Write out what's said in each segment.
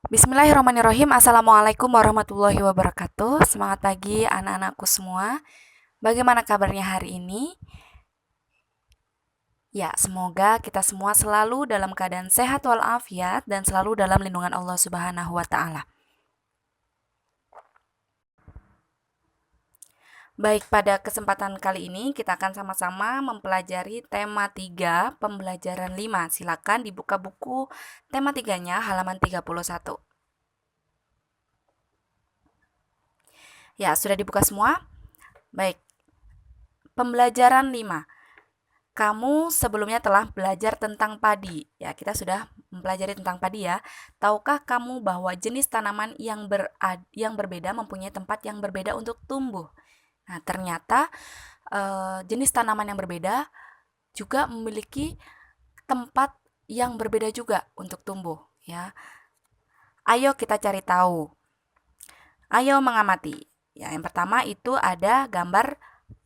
Bismillahirrahmanirrahim. Assalamualaikum warahmatullahi wabarakatuh. Semangat pagi anak-anakku semua. Bagaimana kabarnya hari ini? Ya, semoga kita semua selalu dalam keadaan sehat walafiat dan selalu dalam lindungan Allah Subhanahu wa taala. Baik, pada kesempatan kali ini kita akan sama-sama mempelajari tema 3, pembelajaran 5. Silakan dibuka buku tema 3-nya halaman 31. Ya, sudah dibuka semua? Baik. Pembelajaran 5. Kamu sebelumnya telah belajar tentang padi. Ya, kita sudah mempelajari tentang padi ya. Tahukah kamu bahwa jenis tanaman yang berbeda mempunyai tempat yang berbeda untuk tumbuh? Nah, ternyata jenis tanaman yang berbeda juga memiliki tempat yang berbeda juga untuk tumbuh, ya. Ayo kita cari tahu. Ayo mengamati. Ya, yang pertama itu ada gambar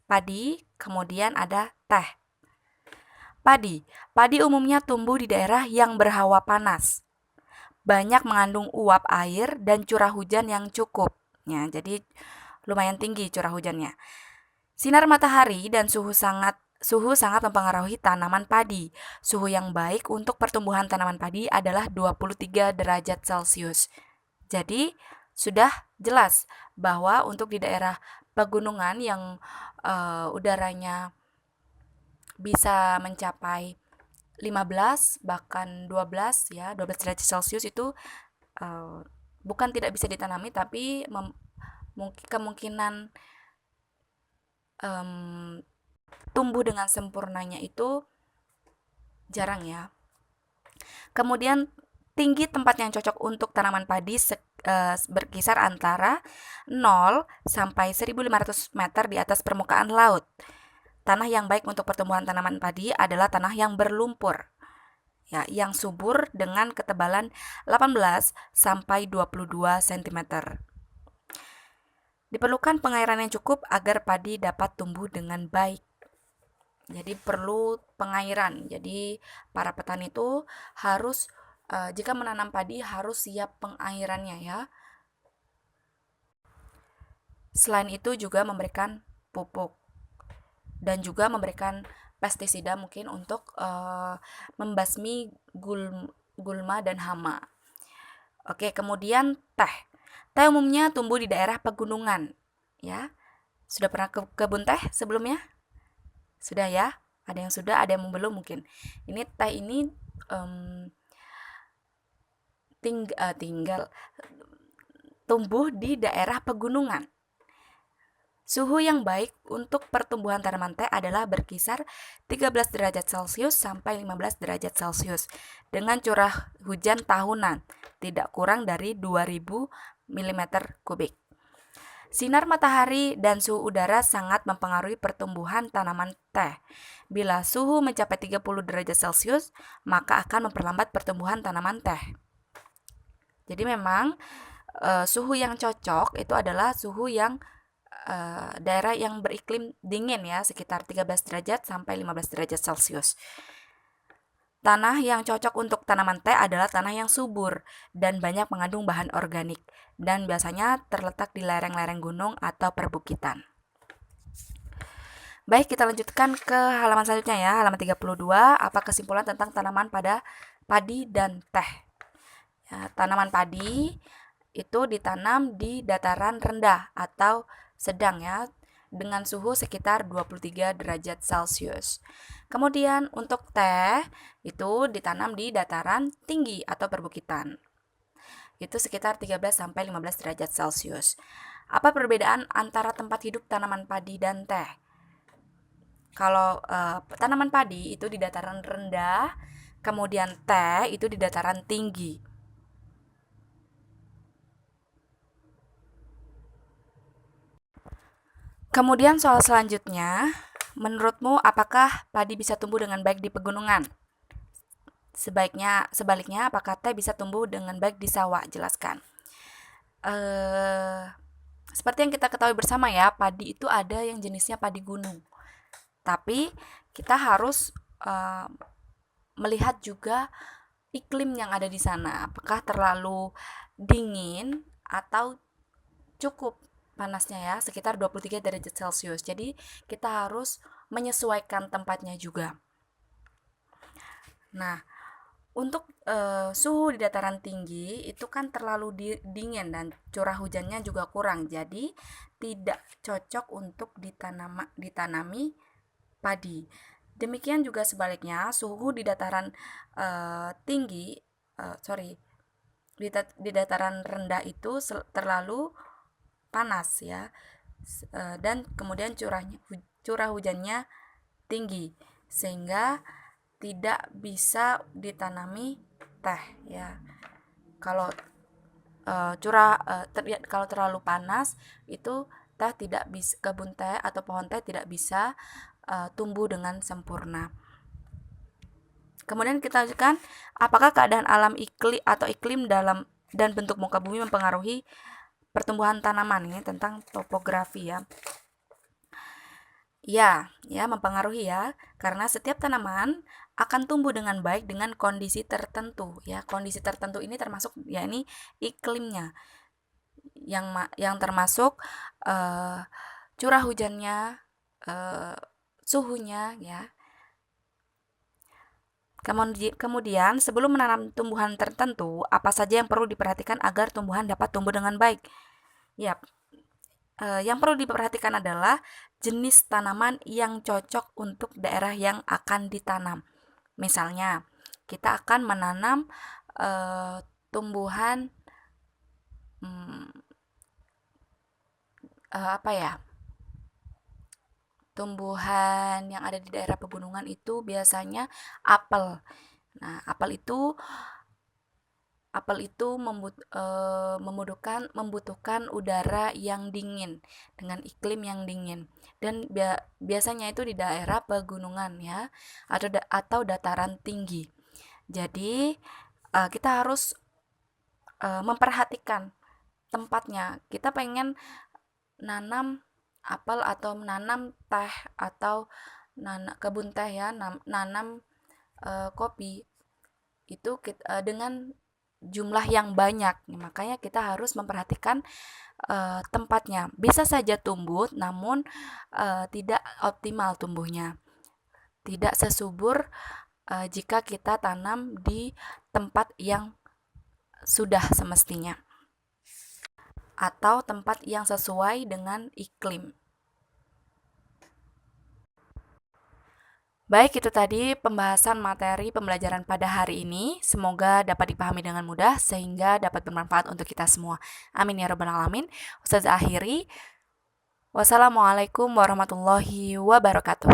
padi, kemudian ada teh. Padi. Padi umumnya tumbuh di daerah yang berhawa panas. Banyak mengandung uap air dan curah hujan yang cukup. Ya, jadi lumayan tinggi curah hujannya. Sinar matahari dan suhu sangat mempengaruhi tanaman padi. Suhu yang baik untuk pertumbuhan tanaman padi adalah 23 derajat Celcius. Jadi, sudah jelas bahwa untuk di daerah pegunungan yang udaranya bisa mencapai 15 bahkan 12 ya, 12 derajat Celcius itu bukan tidak bisa ditanami, tapi kemungkinan tumbuh dengan sempurnanya itu jarang ya. Kemudian tinggi tempat yang cocok untuk tanaman padi berkisar antara 0 sampai 1.500 meter di atas permukaan laut. Tanah yang baik untuk pertumbuhan tanaman padi adalah tanah yang berlumpur, ya, yang subur dengan ketebalan 18 sampai 22 cm. Diperlukan pengairan yang cukup agar padi dapat tumbuh dengan baik. Jadi perlu pengairan. Jadi para petani itu harus jika menanam padi harus siap pengairannya ya. Selain itu juga memberikan pupuk dan juga memberikan pestisida mungkin untuk membasmi gulma dan hama. Oke, kemudian teh. Teh umumnya tumbuh di daerah pegunungan, ya. Sudah pernah ke kebun teh sebelumnya? Sudah ya? Ada yang sudah, ada yang belum mungkin. Ini teh ini tinggal tumbuh di daerah pegunungan. Suhu yang baik untuk pertumbuhan tanaman teh adalah berkisar 13 derajat Celcius sampai 15 derajat Celcius dengan curah hujan tahunan tidak kurang dari 2000 mm kubik. Sinar matahari dan suhu udara sangat mempengaruhi pertumbuhan tanaman teh. Bila suhu mencapai 30 derajat Celcius, maka akan memperlambat pertumbuhan tanaman teh. Jadi memang suhu yang cocok itu adalah suhu yang daerah yang beriklim dingin ya, sekitar 13 derajat sampai 15 derajat Celcius. Tanah yang cocok untuk tanaman teh adalah tanah yang subur dan banyak mengandung bahan organik dan biasanya terletak di lereng-lereng gunung atau perbukitan. Baik, kita lanjutkan ke halaman selanjutnya ya, halaman 32. Apa kesimpulan tentang tanaman pada padi dan teh? Ya, tanaman padi itu ditanam di dataran rendah atau sedang ya, dengan suhu sekitar 23 derajat Celcius. Kemudian untuk teh itu ditanam di dataran tinggi atau perbukitan. Itu sekitar 13 sampai 15 derajat Celcius. Apa perbedaan antara tempat hidup tanaman padi dan teh? Kalau tanaman padi itu di dataran rendah, kemudian teh itu di dataran tinggi. Kemudian soal selanjutnya, menurutmu apakah padi bisa tumbuh dengan baik di pegunungan? Sebaliknya, apakah teh bisa tumbuh dengan baik di sawah? Jelaskan. Seperti yang kita ketahui bersama ya, padi itu ada yang jenisnya padi gunung. Tapi kita harus melihat juga iklim yang ada di sana. Apakah terlalu dingin atau cukup panasnya ya, sekitar 23 derajat Celcius. Jadi kita harus menyesuaikan tempatnya juga. Nah, untuk suhu di dataran tinggi itu kan terlalu dingin dan curah hujannya juga kurang. Jadi tidak cocok untuk ditanami padi. Demikian juga sebaliknya, suhu di dataran tinggi, sorry, di dataran rendah itu terlalu panas ya, dan kemudian curah hujannya tinggi sehingga tidak bisa ditanami teh ya. Kalau kalau terlalu panas itu teh tidak bisa, kebun teh atau pohon teh tidak bisa tumbuh dengan sempurna. Kemudian kita lanjutkan, apakah keadaan alam iklim dalam dan bentuk muka bumi mempengaruhi pertumbuhan tanaman? Ini tentang topografi ya. Ya, mempengaruhi ya, karena setiap tanaman akan tumbuh dengan baik dengan kondisi tertentu ya. Kondisi tertentu ini termasuk ya ini iklimnya yang termasuk curah hujannya, suhunya ya. Kemudian, sebelum menanam tumbuhan tertentu, apa saja yang perlu diperhatikan agar tumbuhan dapat tumbuh dengan baik? Yap, yang perlu diperhatikan adalah jenis tanaman yang cocok untuk daerah yang akan ditanam. Misalnya, kita akan menanam tumbuhan tumbuhan yang ada di daerah pegunungan itu biasanya apel. Nah, apel itu membutuhkan udara yang dingin dengan iklim yang dingin, dan biasanya itu di daerah pegunungan ya, atau dataran tinggi. Jadi kita harus memperhatikan tempatnya. Kita pengen nanam apel atau menanam teh atau kebun teh ya, nanam kopi itu dengan jumlah yang banyak. Makanya kita harus memperhatikan tempatnya. Bisa saja tumbuh namun tidak optimal tumbuhnya. Tidak sesubur jika kita tanam di tempat yang sudah semestinya atau tempat yang sesuai dengan iklim. Baik, itu tadi pembahasan materi pembelajaran pada hari ini. Semoga dapat dipahami dengan mudah sehingga dapat bermanfaat untuk kita semua. Amin ya rabbal alamin. Ustazah akhiri. Wassalamualaikum warahmatullahi wabarakatuh.